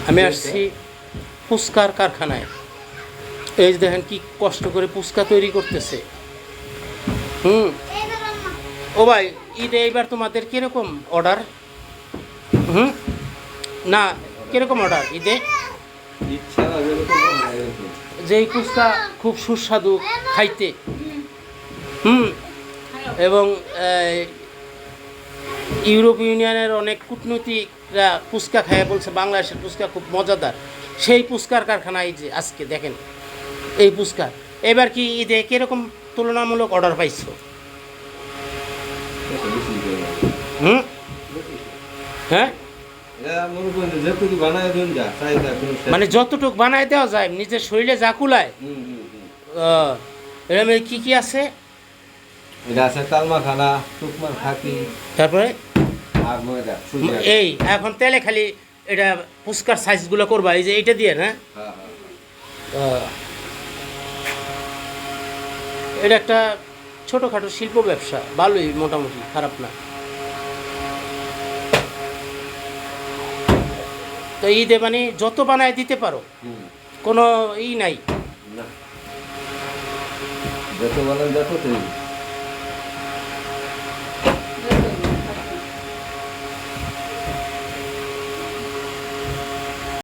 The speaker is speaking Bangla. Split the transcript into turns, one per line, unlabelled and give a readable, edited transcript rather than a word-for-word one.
আমি আসছি ফুচকার কারখানায়। এই যে দেখেন কি কষ্ট করে ফুচকা তৈরি করতেছে। হুম। ও ভাই, ঈদে এইবার তোমাদের কীরকম অর্ডার? হুম। না, কীরকম অর্ডার ঈদে? যেই ফুচকা খুব সুস্বাদু খাইতে। হুম। এবং ইউরোপ ইউনিয়নের অনেক কূটনীতিকরা ফুচকা খায়, বলছে বাংলাদেশের ফুচকা খুব মজাদার। সেই ফুচকার কারখানা এই যে আজকে দেখেন এই ফুচকা। এবার কি ঈদে কীরকম তুলনামূলক অর্ডার পাইছো? হুম। হ্যাঁ, মানে যতটুকু বানায় দেওয়া যায় নিজের শরীরে যা কুলায়। এর মধ্যে কী কী আছে? তারপরে এই এখন তেলে খালি এটা ফুচকার সাইজগুলো করবা, এই যে এইটা দিয়ে না? এটা একটা ছোটোখাটো শিল্প ব্যবসা, ভালোই মোটামুটি, খারাপ না। তো ঈদে মানে যত বানায় দিতে পারো, কোনো ই নাই।
যত বানান যত